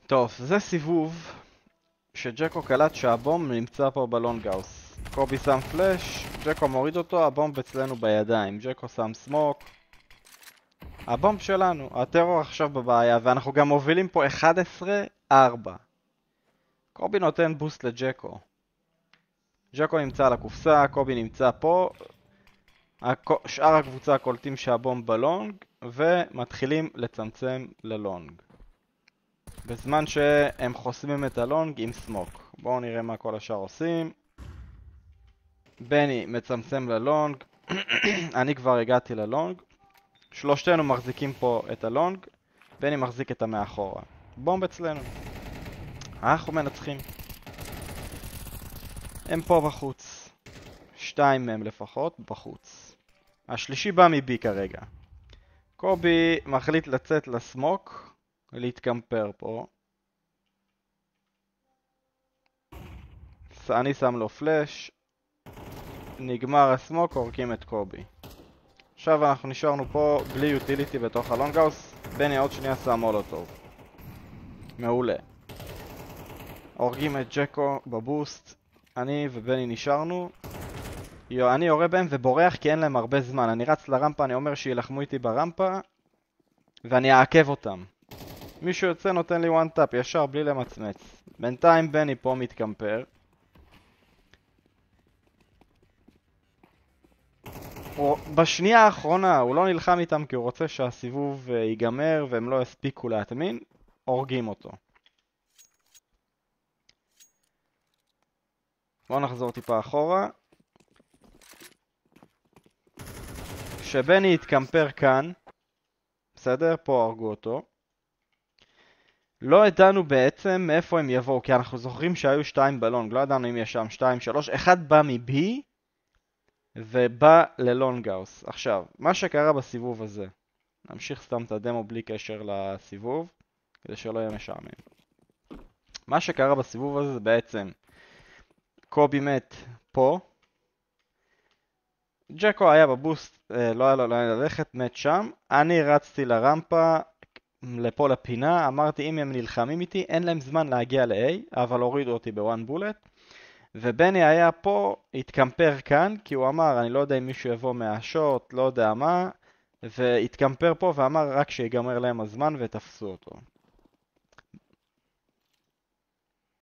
טוב, זה סיבוב שג'קו קלט שהבום נמצא פה בלונגהאוס. קובי שם פלש, ג'קו מוריד אותו, הבומב אצלנו בידיים. ג'קו שם סמוק. הבומב שלנו, הטרור עכשיו בבעיה, ואנחנו גם מובילים פה 11-4. קובי נותן בוסט לג'קו. ג'קו נמצא על הקופסה, קובי נמצא פה. שאר הקבוצה קולטים שהבומב בלונג, ומתחילים לצמצם ללונג. בזמן שהם חוסמים את הלונג עם סמוק. בואו נראה מה כל השאר עושים. בני מצמצם ללונג. אני כבר הגעתי ללונג. שלושתנו מחזיקים פה את הלונג. בני מחזיק את המאחורה. בומב אצלנו. אנחנו מנצחים. הם פה בחוץ. 2 מהם לפחות בחוץ. השלישי בא מבי כרגע. קובי מחליט לצאת לסמוק. להתקמפר פה. אני שם לו פלש. נגמר הסמוק, הורקים את קובי. עכשיו אנחנו נשארנו פה בלי יוטיליטי בתוך הלונגהאוס. בני עוד שנייה שם מולוטוב. מעולה. הורגים את ג'קו בבוסט. אני ובני נשארנו. אני יורה בהם ובורח כי אין להם הרבה זמן. אני רץ לרמפה, אני אומר שילחמו איתי ברמפה ואני אעכב אותם. מישהו יוצא נותן לי one tap ישר בלי למצמץ. בינתיים בני פה מתקמפר. בשנייה האחרונה הוא לא נלחם איתם כי הוא רוצה שהסיבוב ייגמר והם לא יספיקו להטמין. הורגים אותו. בואו נחזור טיפה אחורה. כשבני יתקמפר כאן, בסדר? פה הרגו אותו. לא ידענו בעצם מאיפה הם יבואו, כי אנחנו זוכרים שהיו 2 בלונג, לא ידענו אם יש שם 2, 3, אחד בא מבי ובא ללונגהאוס. עכשיו, מה שקרה בסיבוב הזה, נמשיך סתם את הדמו בלי קשר לסיבוב, כדי שלא יהיה משעמם. מה שקרה בסיבוב הזה זה בעצם, קובי מת פה, ג'קו היה בבוסט, לא היה לו לאן ללכת, מת שם, אני רצתי לרמפה, לפה לפינה, אמרתי אם הם נלחמים איתי, אין להם זמן להגיע ל-A, אבל הורידו אותי בוואן בולט, ובני היה פה, התקמפר כאן, כי הוא אמר, אני לא יודע אם מישהו יבוא מהשוט, לא יודע מה, והתקמפר פה ואמר רק שיגמר להם הזמן ותפסו אותו.